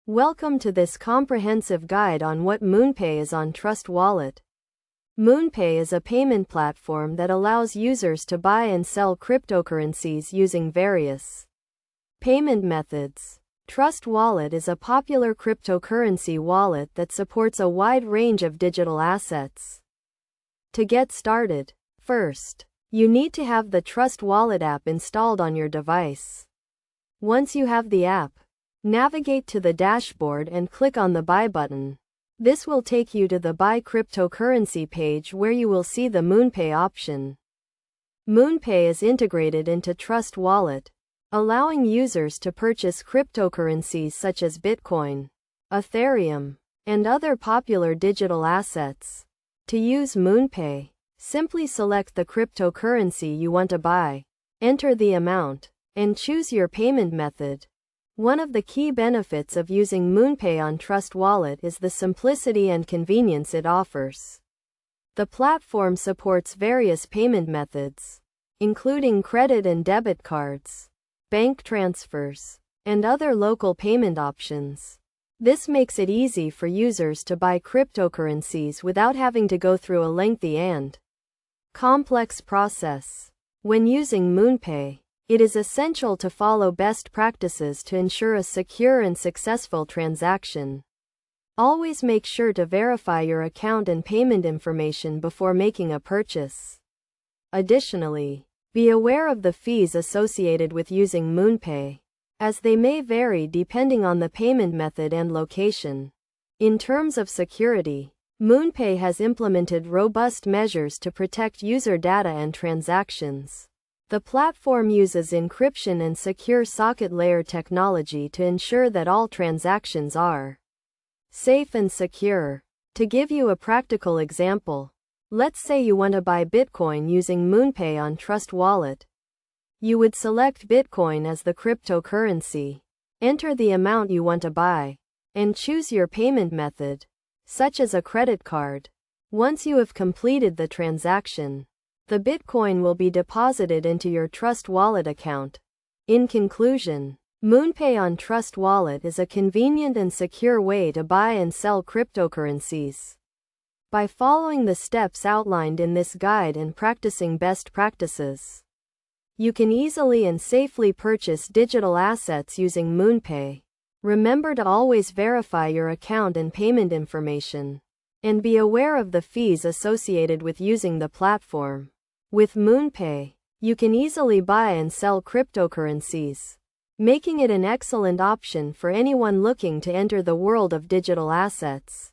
Welcome to this comprehensive guide on what Moonpay is on Trust Wallet. Moonpay is a payment platform that allows users to buy and sell cryptocurrencies using various payment methods. Trust Wallet is a popular cryptocurrency wallet that supports a wide range of digital assets. To get started, first, you need to have the Trust Wallet app installed on your device. Once you have the app, navigate to the dashboard and click on the Buy button. This will take you to the Buy Cryptocurrency page where you will see the Moonpay option. Moonpay is integrated into Trust Wallet, allowing users to purchase cryptocurrencies such as Bitcoin, Ethereum, and other popular digital assets. To use Moonpay, simply select the cryptocurrency you want to buy, enter the amount, and choose your payment method. One of the key benefits of using Moonpay on Trust Wallet is the simplicity and convenience it offers. The platform supports various payment methods, including credit and debit cards, bank transfers, and other local payment options. This makes it easy for users to buy cryptocurrencies without having to go through a lengthy and complex process. When using Moonpay, it is essential to follow best practices to ensure a secure and successful transaction. Always make sure to verify your account and payment information before making a purchase. Additionally, be aware of the fees associated with using Moonpay, as they may vary depending on the payment method and location. In terms of security, Moonpay has implemented robust measures to protect user data and transactions. The platform uses encryption and secure socket layer technology to ensure that all transactions are safe and secure. To give you a practical example, let's say you want to buy Bitcoin using Moonpay on Trust Wallet. You would select Bitcoin as the cryptocurrency, enter the amount you want to buy, and choose your payment method, such as a credit card. Once you have completed the transaction, the Bitcoin will be deposited into your Trust Wallet account. In conclusion, Moonpay on Trust Wallet is a convenient and secure way to buy and sell cryptocurrencies. By following the steps outlined in this guide and practicing best practices, you can easily and safely purchase digital assets using Moonpay. Remember to always verify your account and payment information, and be aware of the fees associated with using the platform. With Moonpay, you can easily buy and sell cryptocurrencies, making it an excellent option for anyone looking to enter the world of digital assets.